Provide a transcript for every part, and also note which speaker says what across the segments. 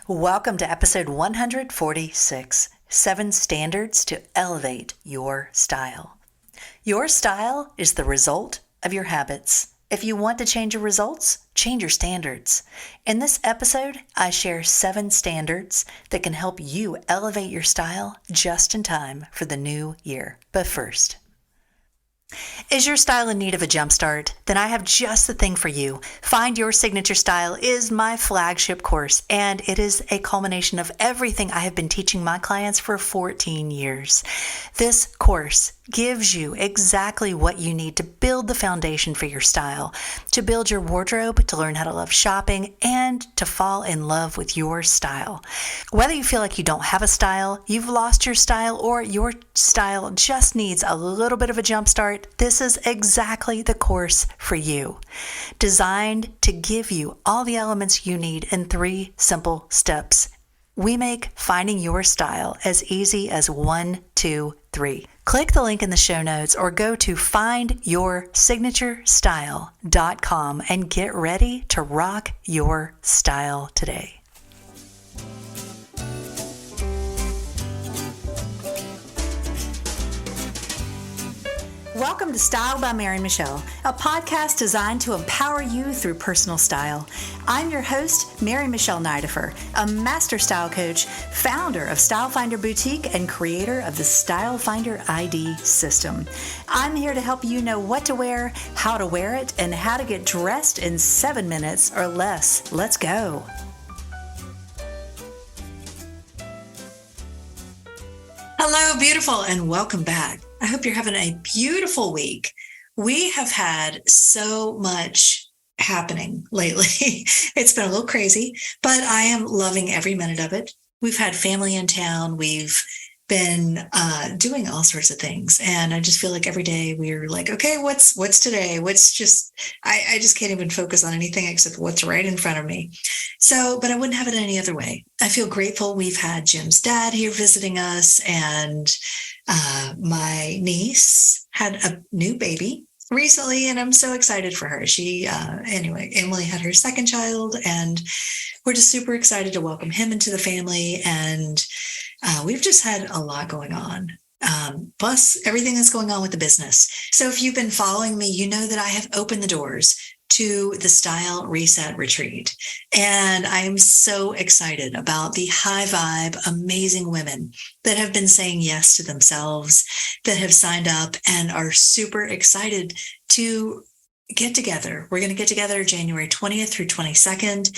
Speaker 1: Welcome to episode 146, 7 Standards to Elevate Your Style. Your style is the result of your habits. If you want to change your results, change your standards. In this episode, I share 7 standards that can help you elevate your style just in time for the new year. But first, is your style in need of a jumpstart? Then I have just the thing for you. Find Your Signature Style is my flagship course, and it is a culmination of everything I have been teaching my clients for 14 years. This course gives you exactly what you need to build the foundation for your style, to build your wardrobe, to learn how to love shopping, and to fall in love with your style. Whether you feel like you don't have a style, you've lost your style, or your style just needs a little bit of a jumpstart, this is exactly the course for you. Designed to give you all the elements you need in 3 simple steps. We make finding your style as easy as 1, 2, 3. Click the link in the show notes or go to findyoursignaturesstyle.com and get ready to rock your style today. Welcome to Style by Michele, a podcast designed to empower you through personal style. I'm your host, Michele Nidifer, a master style coach, founder of Style Finder Boutique, and creator of the Style Finder ID system. I'm here to help you know what to wear, how to wear it, and how to get dressed in 7 minutes or less. Let's go. Hello, beautiful, and welcome back. I hope you're having a beautiful week. We have had so much happening lately. It's been a little crazy, but I am loving every minute of it. We've had family in town. We've been doing all sorts of things. And I just feel like every day we're like, okay, what's today? I just can't even focus on anything except what's right in front of me. So, but I wouldn't have it any other way. I feel grateful. We've had Jim's dad here visiting us, and my niece had a new baby recently, and I'm so excited for her. Emily had her second child, and we're just super excited to welcome him into the family. And we've just had a lot going on, plus everything that's going on with the business. So if you've been following me, you know that I have opened the doors to the Style Reset Retreat. And I am so excited about the high vibe, amazing women that have been saying yes to themselves, that have signed up and are super excited to get together. We're going to get together January 20th through 22nd.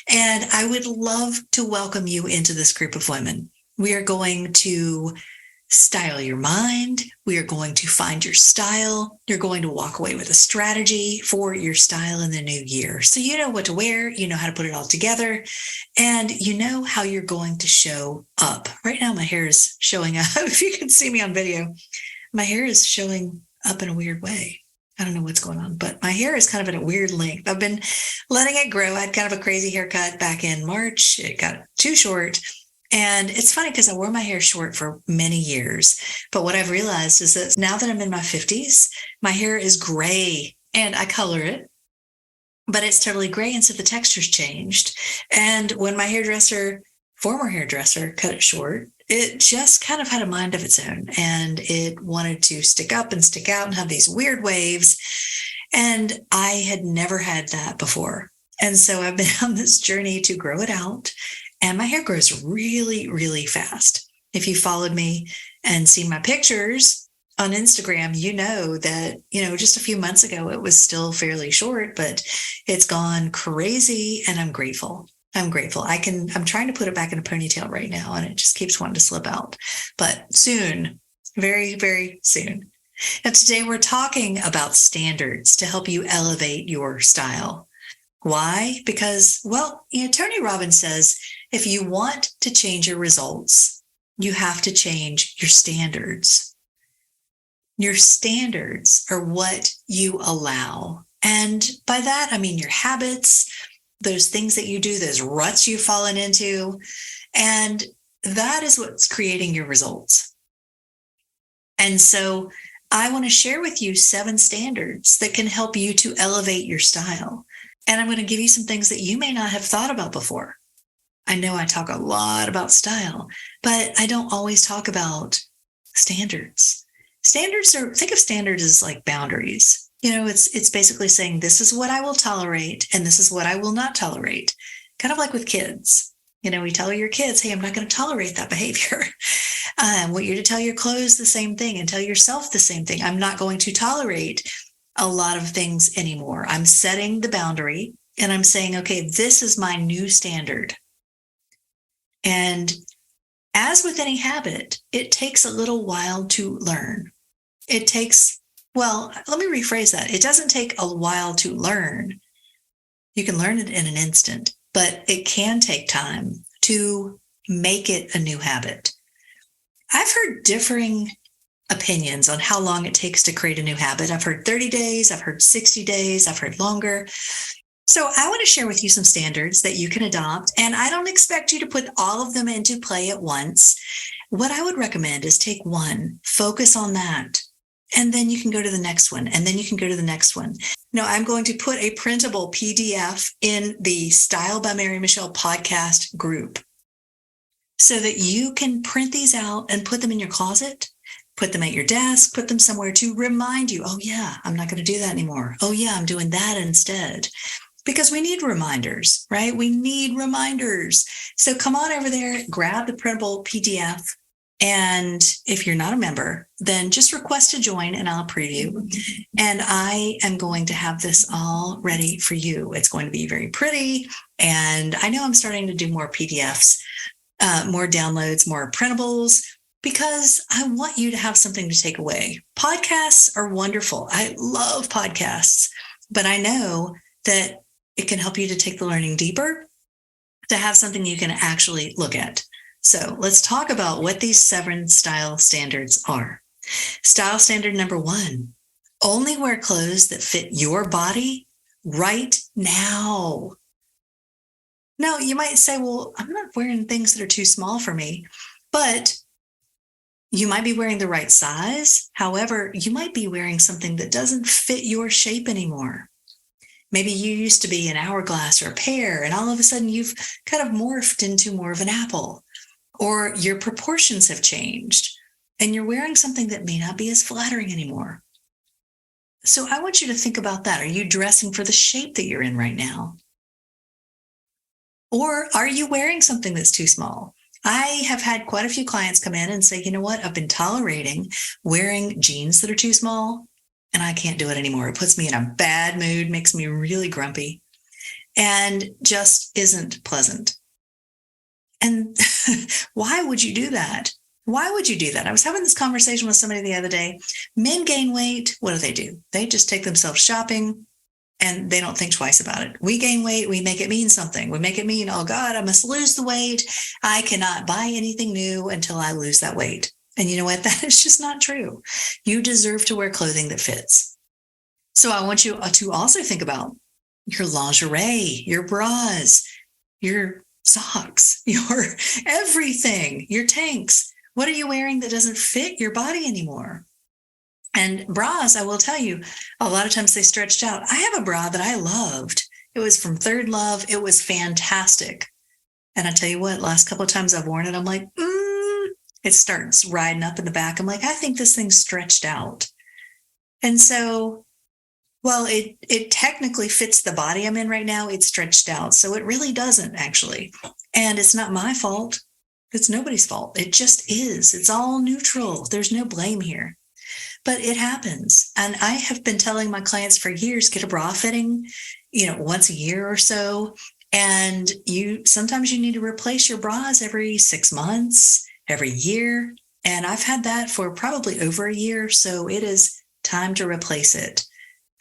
Speaker 1: And I would love to welcome you into this group of women. We are going to style your mind. We are going to find your style. You're going to walk away with a strategy for your style in the new year. So you know what to wear, you know how to put it all together, and you know how you're going to show up. Right now, my hair is showing up. If you can see me on video, my hair is showing up in a weird way. I don't know what's going on, but my hair is kind of at a weird length. I've been letting it grow. I had kind of a crazy haircut back in March. It got too short. And it's funny because I wore my hair short for many years. But what I've realized is that now that I'm in my 50s, my hair is gray, and I color it, but it's totally gray. And so the texture's changed. And when my former hairdresser, cut it short, it just kind of had a mind of its own, and it wanted to stick up and stick out and have these weird waves. And I had never had that before. And so I've been on this journey to grow it out. And my hair grows really, really fast. If you followed me and seen my pictures on Instagram, you know that, just a few months ago, it was still fairly short, but it's gone crazy, and I'm grateful. I'm trying to put it back in a ponytail right now, and it just keeps wanting to slip out. But soon, very, very soon. And today we're talking about standards to help you elevate your style. Why? Because, Tony Robbins says, if you want to change your results, you have to change your standards. Your standards are what you allow. And by that, I mean your habits, those things that you do, those ruts you've fallen into. And that is what's creating your results. And so I want to share with you 7 standards that can help you to elevate your style. And I'm going to give you some things that you may not have thought about before. I know I talk a lot about style, but I don't always talk about standards. Think of standards as like boundaries. It's basically saying this is what I will tolerate and this is what I will not tolerate. Kind of like with kids. We tell your kids, hey, I'm not going to tolerate that behavior. I want you to tell your clothes the same thing and tell yourself the same thing. I'm not going to tolerate a lot of things anymore. I'm setting the boundary and I'm saying, okay, this is my new standard. And as with any habit, it takes a little while to learn. Let me rephrase that. It doesn't take a while to learn. You can learn it in an instant, but it can take time to make it a new habit. I've heard differing opinions on how long it takes to create a new habit. I've heard 30 days, I've heard 60 days, I've heard longer. So I want to share with you some standards that you can adopt, and I don't expect you to put all of them into play at once. What I would recommend is take one, focus on that, and then you can go to the next one, and then you can go to the next one. Now, I'm going to put a printable PDF in the Style by Mary Michele podcast group so that you can print these out and put them in your closet, put them at your desk, put them somewhere to remind you, oh yeah, I'm not going to do that anymore. Oh yeah, I'm doing that instead. Because we need reminders, right? We need reminders. So come on over there, grab the printable PDF. And if you're not a member, then just request to join and I'll preview. And I am going to have this all ready for you. It's going to be very pretty. And I know I'm starting to do more PDFs, more downloads, more printables, because I want you to have something to take away. Podcasts are wonderful. I love podcasts, but I know that it can help you to take the learning deeper, to have something you can actually look at. So let's talk about what these 7 style standards are. Style standard number 1, only wear clothes that fit your body right now. Now, you might say, well, I'm not wearing things that are too small for me, but you might be wearing the right size. However, you might be wearing something that doesn't fit your shape anymore. Maybe you used to be an hourglass or a pear, and all of a sudden you've kind of morphed into more of an apple, or your proportions have changed, and you're wearing something that may not be as flattering anymore. So I want you to think about that. Are you dressing for the shape that you're in right now? Or are you wearing something that's too small? I have had quite a few clients come in and say, you know what, I've been tolerating wearing jeans that are too small, and I can't do it anymore. It puts me in a bad mood, makes me really grumpy, and just isn't pleasant. And why would you do that? Why would you do that? I was having this conversation with somebody the other day. Men gain weight. What do? They just take themselves shopping and they don't think twice about it. We gain weight. We make it mean something. We make it mean, oh God, I must lose the weight. I cannot buy anything new until I lose that weight. And you know what? That is just not true. You deserve to wear clothing that fits. So I want you to also think about your lingerie, your bras, your socks, your everything, your tanks. What are you wearing that doesn't fit your body anymore? And bras, I will tell you, a lot of times they stretched out. I have a bra that I loved. It was from Third Love. It was fantastic. And I tell you what, last couple of times I've worn it, I'm like, it starts riding up in the back. I'm like, I think this thing's stretched out. And so, well, it technically fits the body I'm in right now. It's stretched out. So it really doesn't actually. And it's not my fault. It's nobody's fault. It just is. It's all neutral. There's no blame here. But it happens. And I have been telling my clients for years, get a bra fitting, once a year or so. And sometimes you need to replace your bras every 6 months, every year. And I've had that for probably over a year. So it is time to replace it.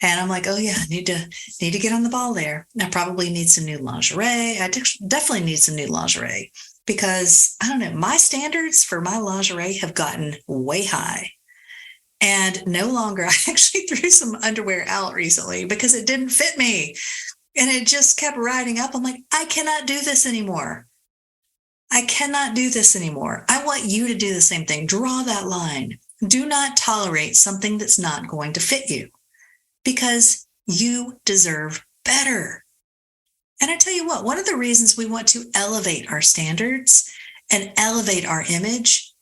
Speaker 1: And I'm like, oh yeah, I need to get on the ball there. I probably need some new lingerie. I definitely need some new lingerie because I don't know, my standards for my lingerie have gotten way high. And no longer, I actually threw some underwear out recently because it didn't fit me. And it just kept riding up. I'm like, I cannot do this anymore. I cannot do this anymore. I want you to do the same thing. Draw that line. Do not tolerate something that's not going to fit you because you deserve better. And I tell you what, one of the reasons we want to elevate our standards and elevate our image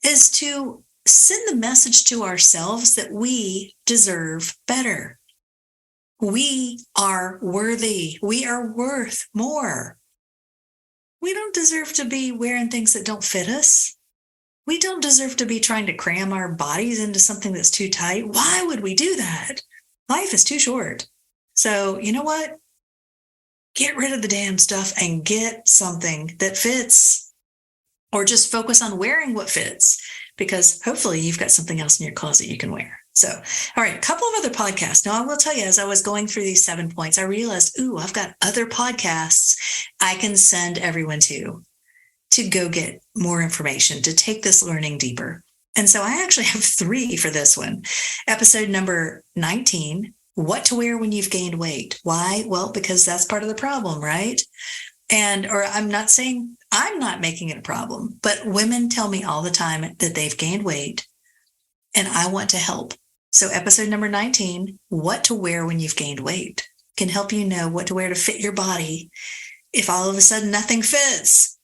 Speaker 1: is to send the message to ourselves that we deserve better. We are worthy. We are worth more. We don't deserve to be wearing things that don't fit us. We don't deserve to be trying to cram our bodies into something that's too tight. Why would we do that? Life is too short. So, you know what? Get rid of the damn stuff and get something that fits, or just focus on wearing what fits, because hopefully you've got something else in your closet you can wear. So, all right, a couple of other podcasts. Now, I will tell you, as I was going through these 7 points, I realized, I've got other podcasts I can send everyone to go get more information, to take this learning deeper. And so I actually have 3 for this one. Episode number 19, what to wear when you've gained weight. Why? Well, because that's part of the problem, right? Or I'm not saying I'm not making it a problem, but women tell me all the time that they've gained weight and I want to help. So episode number 19, what to wear when you've gained weight, can help you know what to wear to fit your body if all of a sudden nothing fits.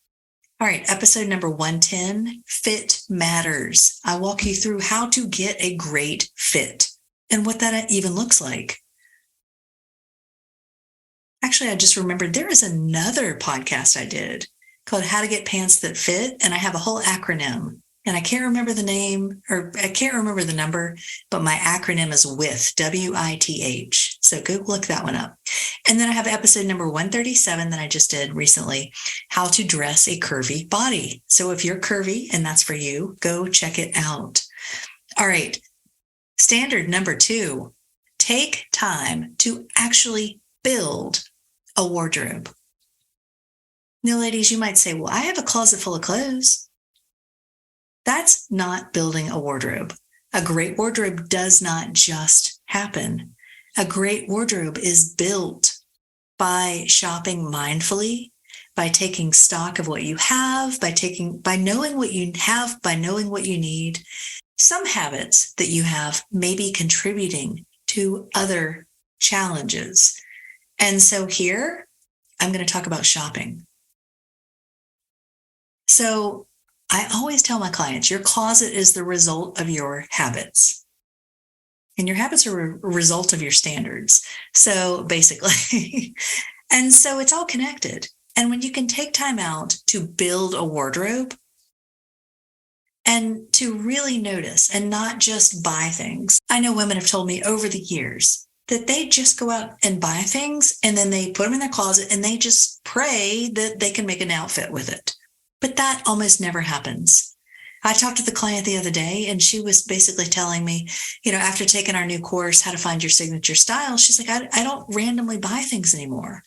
Speaker 1: All right, episode number 110, fit matters. I walk you through how to get a great fit and what that even looks like. Actually, I just remembered there is another podcast I did called How to Get Pants That Fit, and I have a whole acronym. And I can't remember the name, or I can't remember the number, but my acronym is WITH, WITH. So go look that one up. And then I have episode number 137 that I just did recently, how to dress a curvy body. So if you're curvy and that's for you, go check it out. All right. Standard number 2, take time to actually build a wardrobe. Now, ladies, you might say, well, I have a closet full of clothes. That's not building a wardrobe. A great wardrobe does not just happen. A great wardrobe is built by shopping mindfully, by taking stock of what you have, by knowing what you have, by knowing what you need. Some habits that you have may be contributing to other challenges. And so here, I'm going to talk about shopping. So I always tell my clients, your closet is the result of your habits. And your habits are a result of your standards. So basically, and so it's all connected. And when you can take time out to build a wardrobe and to really notice and not just buy things. I know women have told me over the years that they just go out and buy things and then they put them in their closet and they just pray that they can make an outfit with it. But that almost never happens. I talked to the client the other day and she was basically telling me, after taking our new course, How to Find Your Signature Style, she's like, I don't randomly buy things anymore.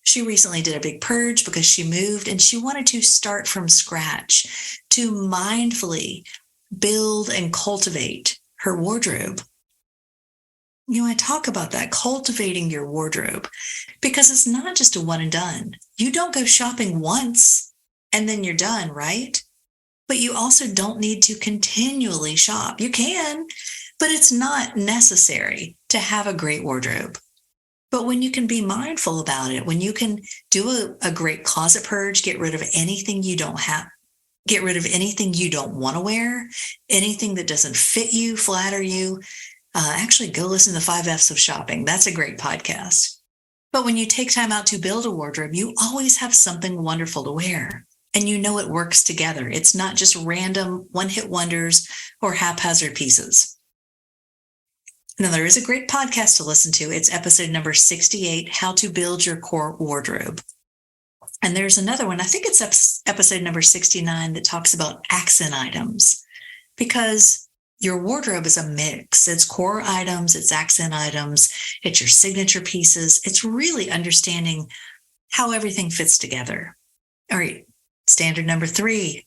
Speaker 1: She recently did a big purge because she moved and she wanted to start from scratch to mindfully build and cultivate her wardrobe. I talk about that, cultivating your wardrobe, because it's not just a one and done. You don't go shopping once and then you're done, right? But you also don't need to continually shop. You can, but it's not necessary to have a great wardrobe. But when you can be mindful about it, when you can do a great closet purge, get rid of anything you don't have, get rid of anything you don't want to wear, anything that doesn't fit you, flatter you, actually go listen to the 5 F's of Shopping. That's a great podcast. But when you take time out to build a wardrobe, you always have something wonderful to wear. And it works together. It's not just random one-hit wonders or haphazard pieces. Now, there is a great podcast to listen to. It's episode number 68, How to Build Your Core Wardrobe. And there's another one, I think it's episode number 69, that talks about accent items, because your wardrobe is a mix. It's core items, it's accent items, it's your signature pieces. It's really understanding how everything fits together. All right, standard number 3.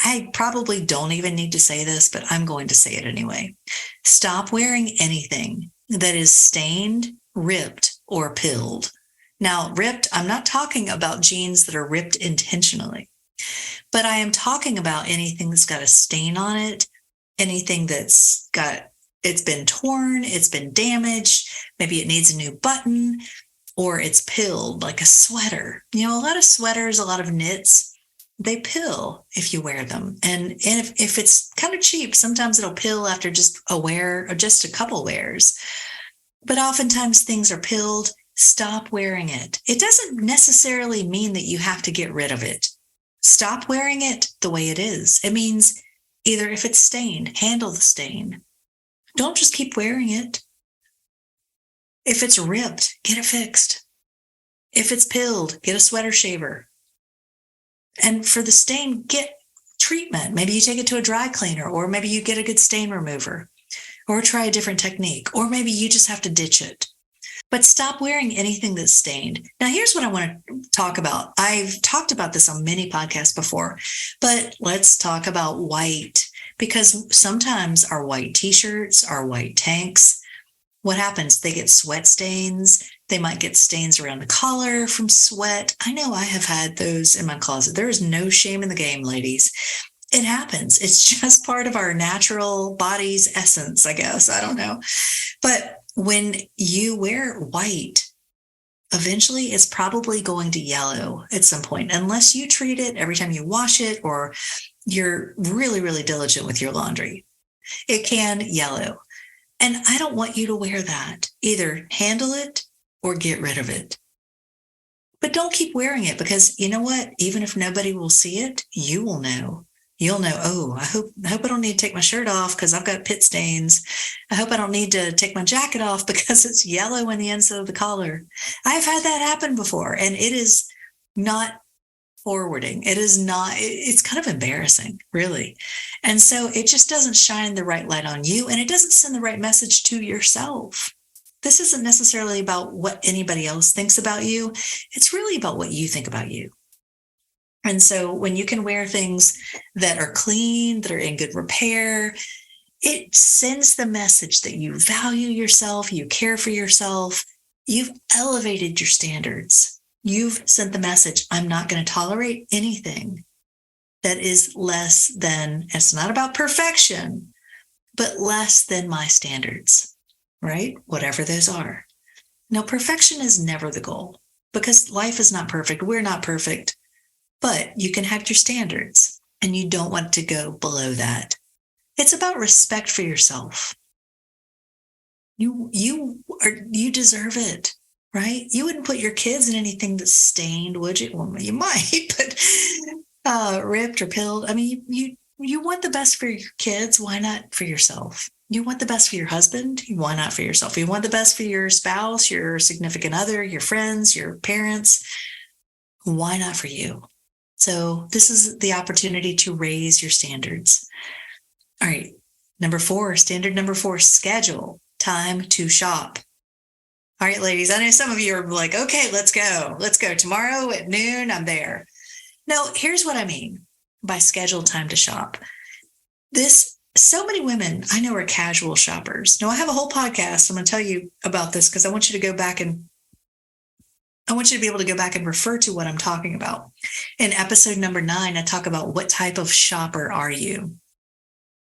Speaker 1: I probably don't even need to say this, but I'm going to say it anyway. Stop wearing anything that is stained, ripped, or pilled. Now, ripped, I'm not talking about jeans that are ripped intentionally, but I am talking about anything that's got a stain on it, anything it's been torn, it's been damaged, maybe it needs a new button. or it's pilled like a sweater. A lot of sweaters, a lot of knits, they pill if you wear them. And if it's kind of cheap, sometimes it'll pill after just a wear or just a couple wears. But oftentimes things are pilled. Stop wearing it. It doesn't necessarily mean that you have to get rid of it. Stop wearing it the way it is. It means either if it's stained, handle the stain. Don't just keep wearing it. If it's ripped, get it fixed. If it's pilled, get a sweater shaver. And for the stain, get treatment. Maybe you take it to a dry cleaner, or maybe you get a good stain remover, or try a different technique, or maybe you just have to ditch it. But stop wearing anything that's stained. Now, here's what I want to talk about. I've talked about this on many podcasts before, but let's talk about white, because sometimes our white t-shirts, our white tanks, what happens? They get sweat stains. They might get stains around the collar from sweat. I know I have had those in my closet. There is no shame in the game, ladies. It happens. It's just part of our natural body's essence, I guess. I don't know. But when you wear white, eventually it's probably going to yellow at some point, unless you treat it every time you wash it or you're really, really diligent with your laundry. It can yellow. And I don't want you to wear that. Either handle it or get rid of it. But don't keep wearing it, because you know what? Even if nobody will see it, you will know. You'll know, oh, I hope I don't need to take my shirt off because I've got pit stains. I hope I don't need to take my jacket off because it's yellow in the inside of the collar. I've had that happen before, and it is not forwarding. It is not, it's kind of embarrassing, really. And so it just doesn't shine the right light on you, and it doesn't send the right message to yourself. This isn't necessarily about what anybody else thinks about you. It's really about what you think about you. And so when you can wear things that are clean, that are in good repair, it sends the message that you value yourself, you care for yourself, you've elevated your standards. You've sent the message, I'm not going to tolerate anything that is less than, it's not about perfection, but less than my standards, right? Whatever those are. Now, perfection is never the goal, because life is not perfect. We're not perfect, but you can have your standards, and you don't want to go below that. It's about respect for yourself. You deserve it. Right? You wouldn't put your kids in anything that's stained, would you? Well, you might, but ripped or pilled. I mean, you want the best for your kids. Why not for yourself? You want the best for your husband. Why not for yourself? You want the best for your spouse, your significant other, your friends, your parents. Why not for you? So this is the opportunity to raise your standards. All right. Standard number 4, schedule time to shop. All right, ladies, I know some of you are like, okay, let's go. Let's go. Tomorrow at noon, I'm there. No, here's what I mean by scheduled time to shop. So many women I know are casual shoppers. Now, I have a whole podcast. I'm going to tell you about this because I want you to go back and I want you to be able to go back and refer to what I'm talking about. In episode number 9, I talk about what type of shopper are you?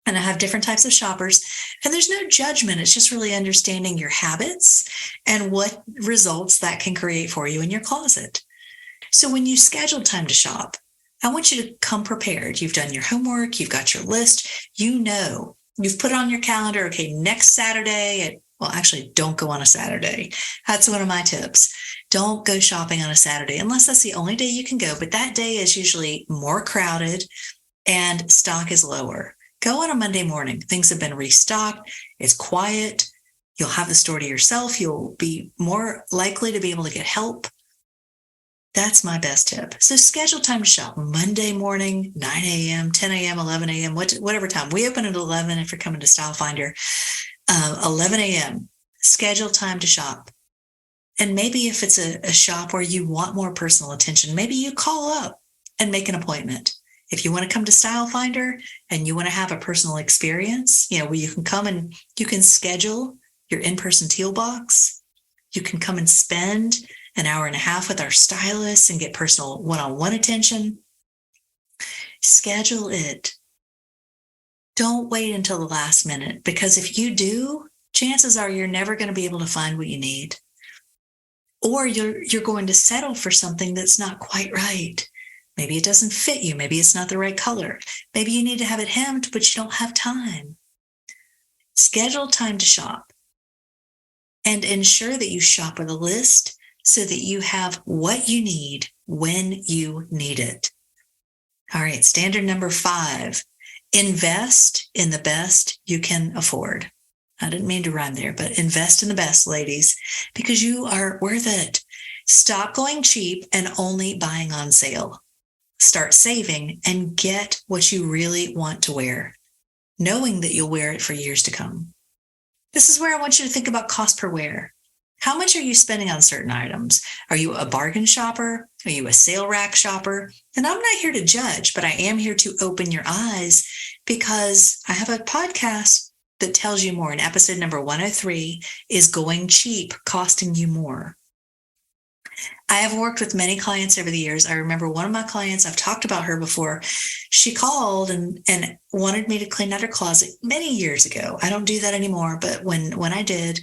Speaker 1: And I have different types of shoppers, and there's no judgment. It's just really understanding your habits and what results that can create for you in your closet. So when you schedule time to shop, I want you to come prepared. You've done your homework. You've got your list. You know, you've put on your calendar, okay, next Saturday actually, don't go on a Saturday. That's one of my tips. Don't go shopping on a Saturday unless that's the only day you can go. But that day is usually more crowded and stock is lower. Go on a Monday morning. Things have been restocked. It's quiet. You'll have the store to yourself. You'll be more likely to be able to get help. That's my best tip. So schedule time to shop Monday morning, 9 a.m., 10 a.m., 11 a.m., whatever time. We open at 11 if you're coming to Style Finder. 11 a.m., schedule time to shop. And maybe if it's a shop where you want more personal attention, maybe you call up and make an appointment. If you want to come to Style Finder and you want to have a personal experience, where you can come and you can schedule your in-person teal box. You can come and spend an hour and a half with our stylists and get personal one-on-one attention. Schedule it. Don't wait until the last minute, because if you do, chances are you're never going to be able to find what you need. or you're going to settle for something that's not quite right. Maybe it doesn't fit you. Maybe it's not the right color. Maybe you need to have it hemmed, but you don't have time. Schedule time to shop and ensure that you shop with a list so that you have what you need when you need it. All right, standard number 5, invest in the best you can afford. I didn't mean to rhyme there, but invest in the best, ladies, because you are worth it. Stop going cheap and only buying on sale. Start saving and get what you really want to wear, knowing that you'll wear it for years to come. This is where I want you to think about cost per wear. How much are you spending on certain items? Are you a bargain shopper? Are you a sale rack shopper? And I'm not here to judge, but I am here to open your eyes because I have a podcast that tells you more. And episode number 103 is Going Cheap, Costing You More. I have worked with many clients over the years. I remember one of my clients, I've talked about her before. She called and wanted me to clean out her closet many years ago. I don't do that anymore, but when I did,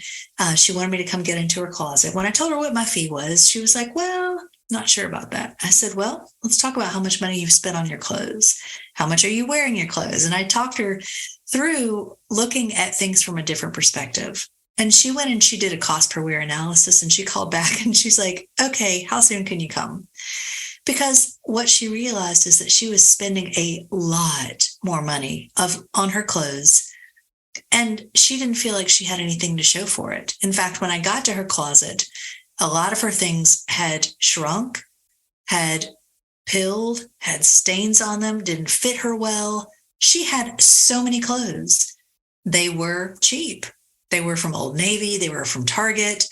Speaker 1: she wanted me to come get into her closet. When I told her what my fee was, she was like, well, not sure about that. I said, well, let's talk about how much money you've spent on your clothes. How much are you wearing your clothes? And I talked her through looking at things from a different perspective. And she went and she did a cost per wear analysis, and she called back and she's like, okay, how soon can you come? Because what she realized is that she was spending a lot more money on her clothes, and she didn't feel like she had anything to show for it. In fact, when I got to her closet, a lot of her things had shrunk, had pilled, had stains on them, didn't fit her well. She had so many clothes. They were cheap. They were from Old Navy. They were from Target.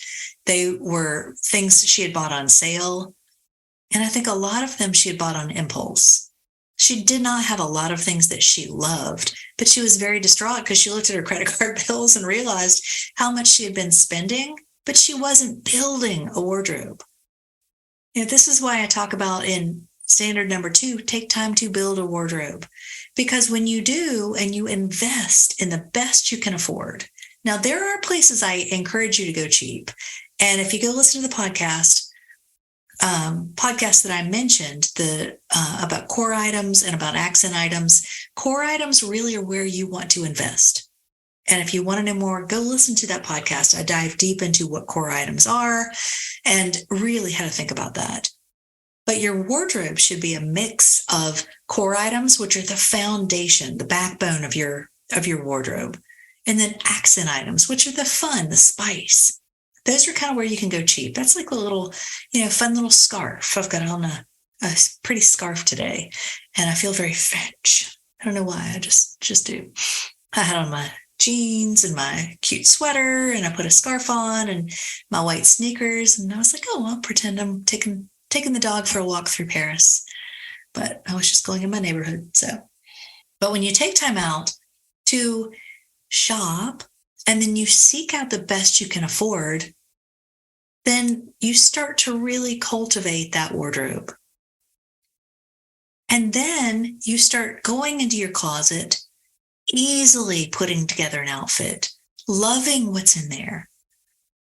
Speaker 1: They were things she had bought on sale. And I think a lot of them she had bought on impulse. She did not have a lot of things that she loved, but she was very distraught because she looked at her credit card bills and realized how much she had been spending, but she wasn't building a wardrobe. This is why I talk about in standard number 2, take time to build a wardrobe. Because when you do and you invest in the best you can afford, now, there are places I encourage you to go cheap. And if you go listen to the podcast that I mentioned, about core items and about accent items, core items really are where you want to invest. And if you want to know more, go listen to that podcast. I dive deep into what core items are and really how to think about that. But your wardrobe should be a mix of core items, which are the foundation, the backbone of your wardrobe. And then accent items, which are the fun, the spice. Those are kind of where you can go cheap. That's like a little, fun little scarf. I've got on a pretty scarf today, and I feel very French. I don't know why. I just do. I had on my jeans and my cute sweater, and I put a scarf on and my white sneakers, and I was like, oh, I'll pretend I'm taking the dog for a walk through Paris. But I was just going in my neighborhood. But when you take time out to shop, and then you seek out the best you can afford, then you start to really cultivate that wardrobe. And then you start going into your closet, easily putting together an outfit, loving what's in there.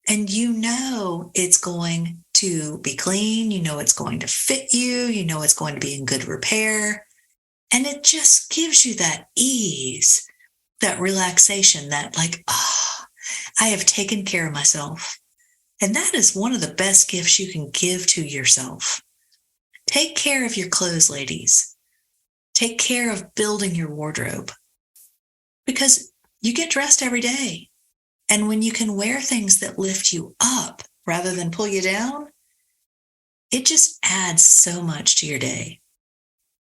Speaker 1: And it's going to be clean, it's going to fit you, it's going to be in good repair. And it just gives you that ease, that relaxation, that I have taken care of myself. And that is one of the best gifts you can give to yourself. Take care of your clothes, ladies. Take care of building your wardrobe, because you get dressed every day. And when you can wear things that lift you up rather than pull you down, it just adds so much to your day.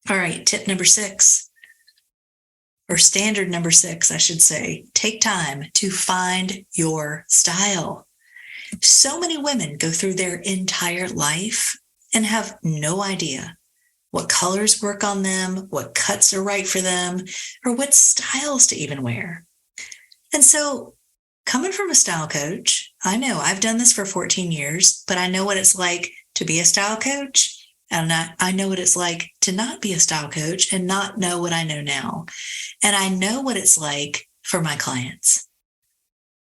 Speaker 1: All right, tip number 6. Or standard number 6, I should say, take time to find your style. So many women go through their entire life and have no idea what colors work on them, what cuts are right for them, or what styles to even wear. And so, coming from a style coach, I know I've done this for 14 years, but I know what it's like to be a style coach. And I know what it's like to not be a style coach and not know what I know now. And I know what it's like for my clients.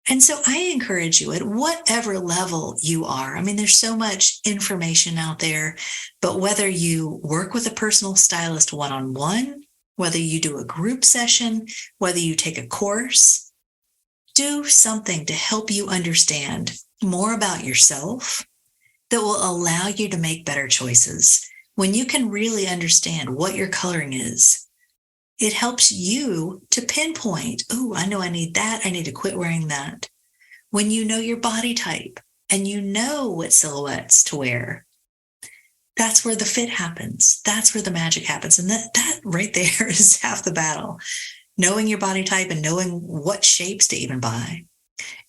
Speaker 1: And so I encourage you at whatever level you are. I mean, there's so much information out there, but whether you work with a personal stylist one-on-one, whether you do a group session, whether you take a course, do something to help you understand more about yourself that will allow you to make better choices. When you can really understand what your coloring is, it helps you to pinpoint, oh, I know I need that. I need to quit wearing that. When you know your body type and you know what silhouettes to wear, that's where the fit happens. That's where the magic happens. And that right there is half the battle. Knowing your body type and knowing what shapes to even buy,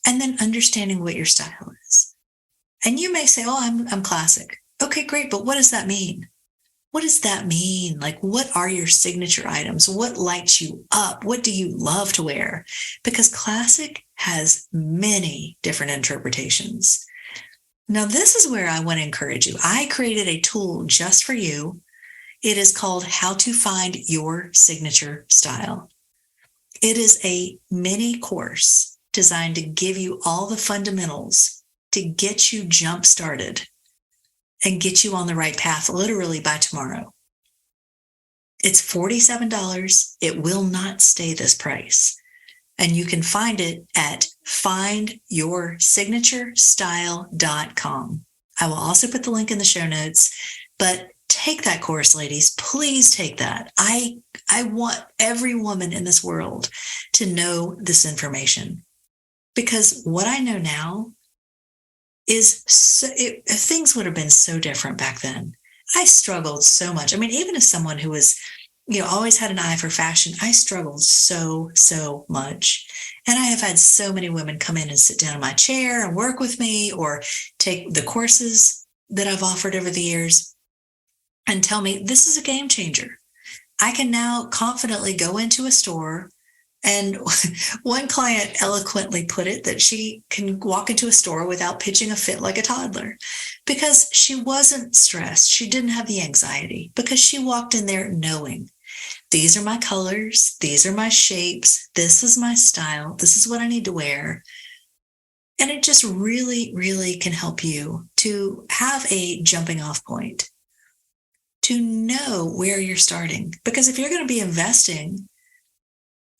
Speaker 1: and then understanding what your style is. And you may say, oh, I'm classic. Okay, great. But what does that mean? What does that mean? Like, what are your signature items? What lights you up? What do you love to wear? Because classic has many different interpretations. Now, this is where I want to encourage you. I created a tool just for you. It is called How to Find Your Signature Style. It is a mini course designed to give you all the fundamentals to get you jump started and get you on the right path literally by tomorrow. It's $47. It will not stay this price. And you can find it at findyoursigunaturestyle.com. I will also put the link in the show notes, but take that course, ladies. Please take that. I want every woman in this world to know this information, because what I know now is things would have been so different back then. I struggled so much. I mean, even as someone who was, always had an eye for fashion, I struggled so much. And I have had so many women come in and sit down in my chair and work with me or take the courses that I've offered over the years and tell me this is a game changer. I can now confidently go into a store. And one client eloquently put it that she can walk into a store without pitching a fit like a toddler because she wasn't stressed. She didn't have the anxiety because she walked in there knowing these are my colors. These are my shapes. This is my style. This is what I need to wear. And it just really, really can help you to have a jumping off point, to know where you're starting. Because if you're going to be investing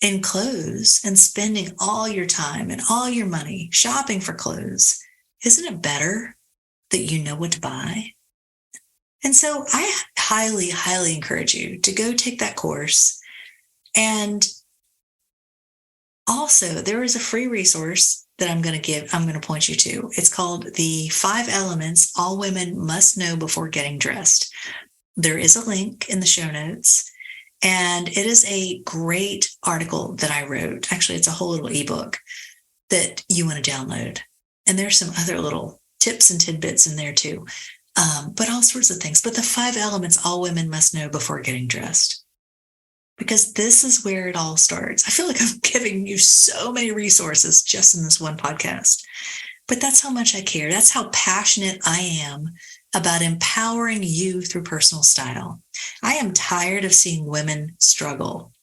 Speaker 1: in clothes and spending all your time and all your money shopping for clothes, isn't it better that you know what to buy? And so I highly, highly encourage you to go take that course. And also, there is a free resource that I'm going to point you to. It's called The 5 Elements All Women Must Know Before Getting Dressed. There is a link in the show notes. And it is a great article that I wrote. Actually, it's a whole little ebook that you want to download. And there's some other little tips and tidbits in there too, but all sorts of things. But the 5 elements all women must know before getting dressed, because this is where it all starts. I feel like I'm giving you so many resources just in this one podcast, but that's how much I care. That's how passionate I am about empowering you through personal style. I am tired of seeing women struggle.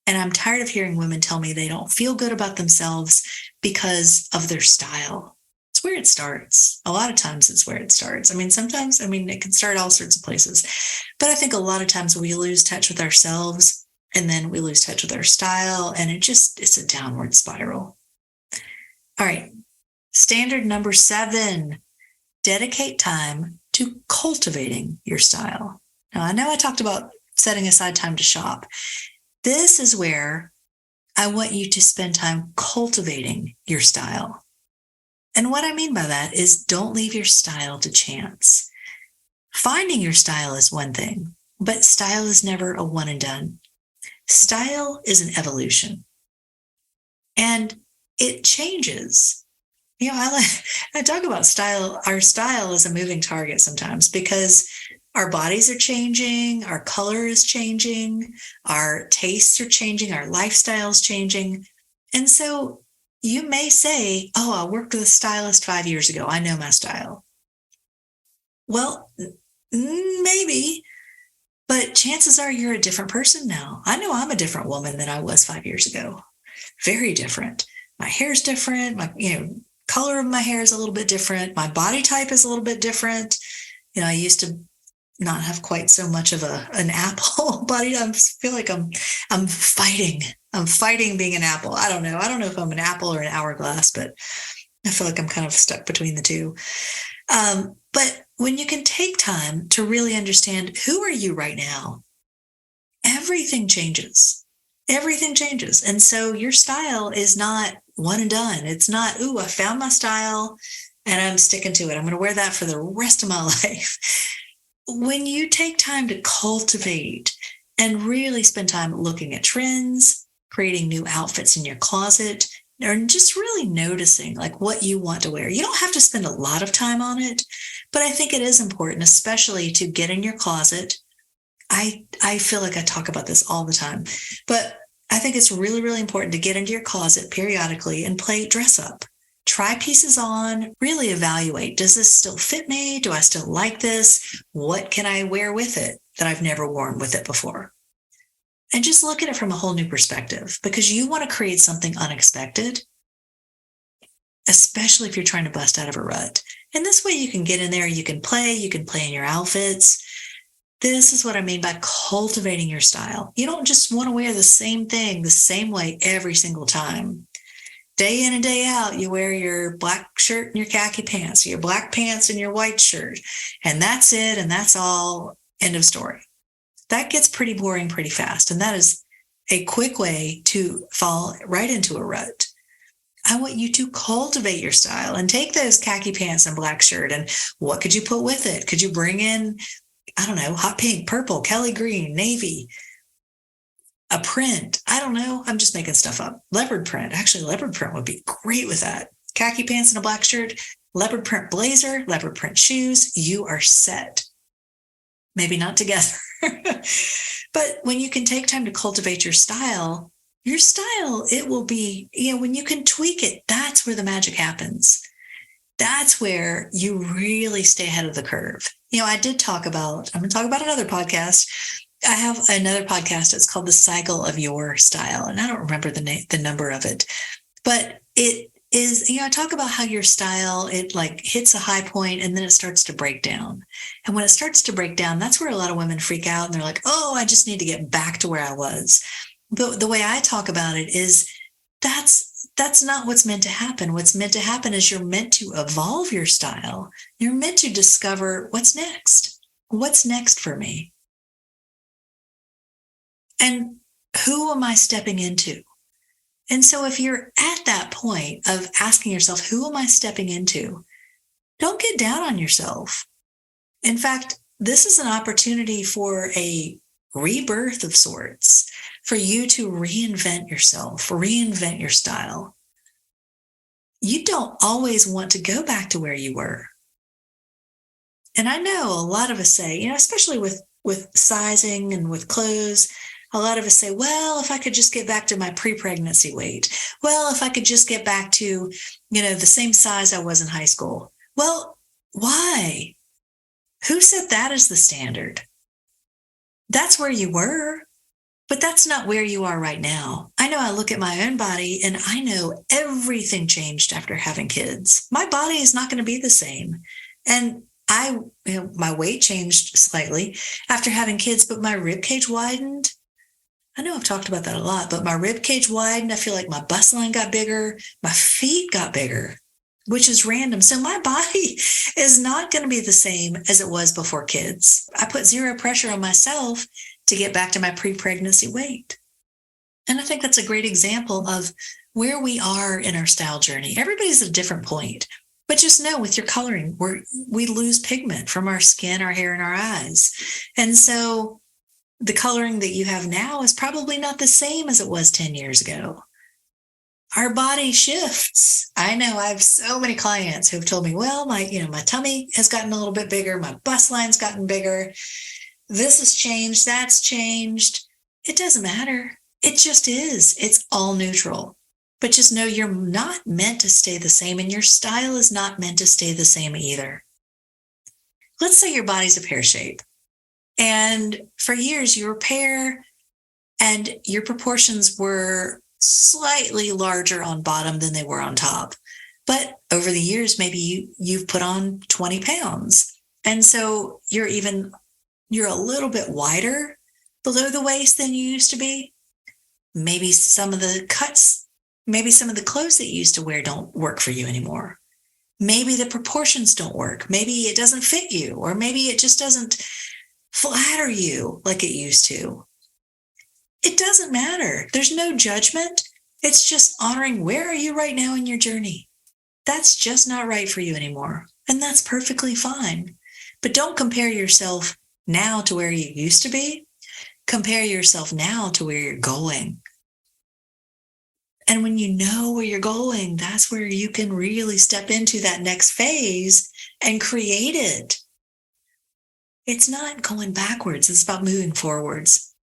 Speaker 1: And I'm tired of hearing women tell me they don't feel good about themselves because of their style. It's where it starts. A lot of times it's where it starts. Sometimes it can start all sorts of places. But I think a lot of times we lose touch with ourselves and then we lose touch with our style, and it's a downward spiral. All right. Standard number 7. Dedicate time to cultivating your style. Now, I know I talked about setting aside time to shop. This is where I want you to spend time cultivating your style. And what I mean by that is don't leave your style to chance. Finding your style is one thing, but style is never a one and done. Style is an evolution, and it changes. I talk about style. Our style is a moving target sometimes because our bodies are changing, our color is changing, our tastes are changing, our lifestyle is changing. And so you may say, oh, I worked with a stylist 5 years ago. I know my style. Well, maybe, but chances are you're a different person now. I know I'm a different woman than I was 5 years ago. Very different. my hair's different. My, color of my hair is a little bit different. My body type is a little bit different. I used to not have quite so much of an apple body. I feel like I'm fighting. I'm fighting being an apple. I don't know. I don't know if I'm an apple or an hourglass, but I feel like I'm kind of stuck between the two. But when you can take time to really understand who are you right now, everything changes. Everything changes. And so your style is not one and done. It's not, ooh, I found my style and I'm sticking to it. I'm going to wear that for the rest of my life. When you take time to cultivate and really spend time looking at trends, creating new outfits in your closet, or just really noticing like what you want to wear. You don't have to spend a lot of time on it, but I think it is important, especially to get in your closet. I feel like I talk about this all the time, but I think it's really, really important to get into your closet periodically and play dress up. Try pieces on, really evaluate. Does this still fit me? Do I still like this? What can I wear with it that I've never worn with it before? And just look at it from a whole new perspective, because you want to create something unexpected, especially if you're trying to bust out of a rut. And this way you can get in there, you can play in your outfits. This is what I mean by cultivating your style. You don't just want to wear the same thing the same way every single time. Day in and day out, you wear your black shirt and your khaki pants, your black pants and your white shirt, and that's it, and that's all, end of story. That gets pretty boring pretty fast, and that is a quick way to fall right into a rut. I want you to cultivate your style and take those khaki pants and black shirt, and what could you put with it? Could you bring in, I don't know, hot pink, purple, Kelly green, navy, a print? I don't know. I'm just making stuff up. Leopard print. Actually, leopard print would be great with that. Khaki pants and a black shirt, leopard print blazer, leopard print shoes. You are set. Maybe not together. But when you can take time to cultivate your style, it will be, when you can tweak it, that's where the magic happens. That's where you really stay ahead of the curve. I'm going to talk about another podcast. I have another podcast. It's called The Cycle of Your Style. And I don't remember the number of it, but it is, I talk about how your style, it like hits a high point and then it starts to break down. And when it starts to break down, that's where a lot of women freak out and they're like, oh, I just need to get back to where I was. But the way I talk about it is that's not what's meant to happen. What's meant to happen is you're meant to evolve your style. You're meant to discover what's next. What's next for me? And who am I stepping into? And so if you're at that point of asking yourself, who am I stepping into? Don't get down on yourself. In fact, this is an opportunity for a rebirth of sorts, for you to reinvent yourself, reinvent your style. You don't always want to go back to where you were. And I know a lot of us say, especially with sizing and with clothes, a lot of us say, well, if I could just get back to my pre-pregnancy weight. Well, if I could just get back to, the same size I was in high school. Well, why? Who said that is the standard? That's where you were, but that's not where you are right now. I know I look at my own body and I know everything changed after having kids. My body is not going to be the same. And my weight changed slightly after having kids, but my rib cage widened. I know I've talked about that a lot, but my rib cage widened. I feel like my bust line got bigger. My feet got bigger, which is random. So my body is not going to be the same as it was before kids. I put zero pressure on myself to get back to my pre-pregnancy weight. And I think that's a great example of where we are in our style journey. Everybody's at a different point, but just know with your coloring, we lose pigment from our skin, our hair, and our eyes. And so the coloring that you have now is probably not the same as it was 10 years ago. Our body shifts. I know I have so many clients who have told me, well, my tummy has gotten a little bit bigger. My bust line's gotten bigger. This has changed. That's changed. It doesn't matter. It just is. It's all neutral. But just know you're not meant to stay the same, and your style is not meant to stay the same either. Let's say your body's a pear shape. And for years you were pear and your proportions were slightly larger on bottom than they were on top. But over the years, maybe you've put on 20 pounds. And so you're a little bit wider below the waist than you used to be. Maybe some of the cuts, maybe some of the clothes that you used to wear don't work for you anymore. Maybe the proportions don't work. Maybe it doesn't fit you, or maybe it just doesn't flatter you like it used to. It doesn't matter. There's no judgment. It's just honoring where are you right now in your journey. That's just not right for you anymore. And that's perfectly fine. But don't compare yourself now to where you used to be. Compare yourself now to where you're going. And when you know where you're going, that's where you can really step into that next phase and create it. It's not going backwards. It's about moving forwards.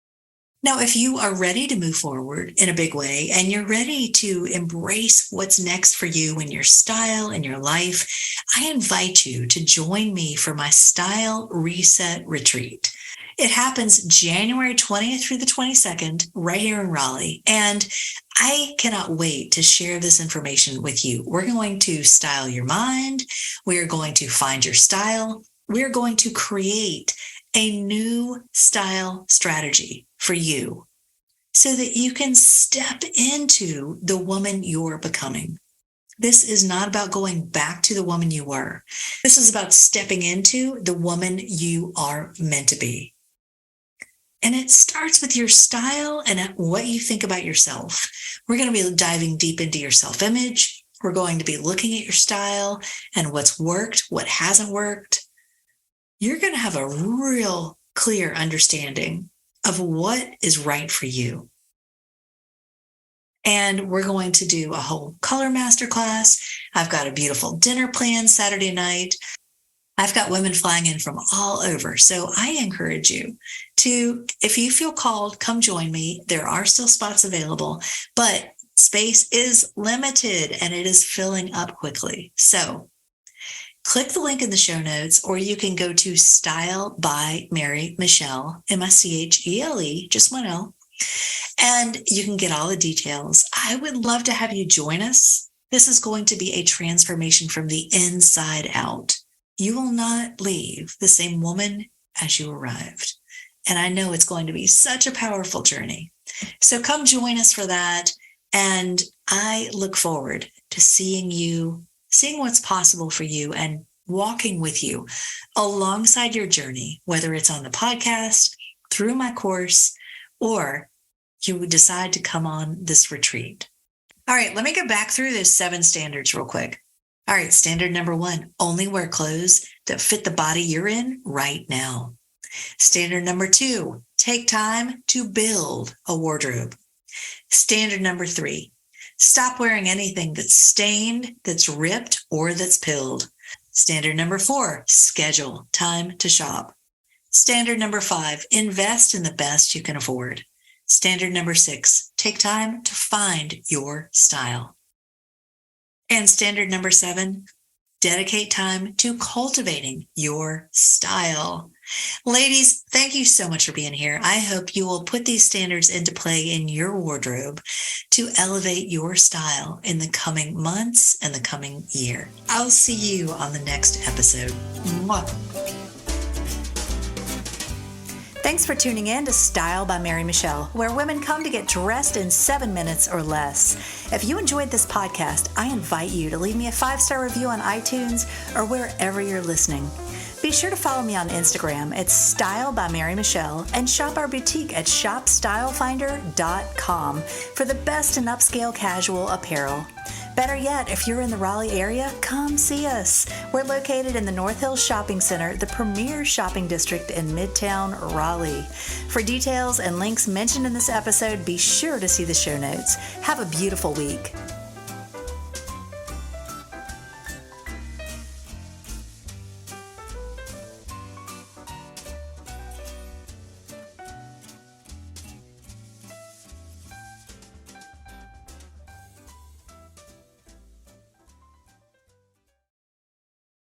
Speaker 1: Now, if you are ready to move forward in a big way and you're ready to embrace what's next for you in your style and your life, I invite you to join me for my Style Reset Retreat. It happens January 20th through the 22nd right here in Raleigh. And I cannot wait to share this information with you. We're going to style your mind. We're going to find your style. We're going to create a new style strategy for you so that you can step into the woman you're becoming. This is not about going back to the woman you were. This is about stepping into the woman you are meant to be. And it starts with your style and what you think about yourself. We're going to be diving deep into your self-image. We're going to be looking at your style and what's worked, what hasn't worked. You're going to have a real clear understanding of what is right for you. And we're going to do a whole color masterclass. I've got a beautiful dinner planned Saturday night. I've got women flying in from all over. So I encourage you to, if you feel called, come join me. There are still spots available, but space is limited and it is filling up quickly. So click the link in the show notes, or you can go to Style by Mary Michele, Michele, just one L, and you can get all the details. I would love to have you join us. This is going to be a transformation from the inside out. You will not leave the same woman as you arrived. And I know it's going to be such a powerful journey. So come join us for that. And I look forward to seeing what's possible for you and walking with you alongside your journey, whether it's on the podcast, through my course, or you would decide to come on this retreat. All right, let me go back through those 7 standards real quick. All right, standard number 1, only wear clothes that fit the body you're in right now. Standard number 2, take time to build a wardrobe. Standard number 3, stop wearing anything that's stained, that's ripped, or that's pilled. Standard number 4, schedule time to shop. Standard number 5, invest in the best you can afford. Standard number 6, take time to find your style. And standard number 7, dedicate time to cultivating your style. Ladies, thank you so much for being here. I hope you will put these standards into play in your wardrobe to elevate your style in the coming months and the coming year. I'll see you on the next episode. Mwah. Thanks for tuning in to Style by Mary Michele, where women come to get dressed in 7 minutes or less. If you enjoyed this podcast, I invite you to leave me a 5-star review on iTunes or wherever you're listening. Be sure to follow me on Instagram at Style by Mary Michele and shop our boutique at shopstylefinder.com for the best in upscale casual apparel. Better yet, if you're in the Raleigh area, come see us. We're located in the North Hills Shopping Center, the premier shopping district in Midtown Raleigh. For details and links mentioned in this episode, be sure to see the show notes. Have a beautiful week.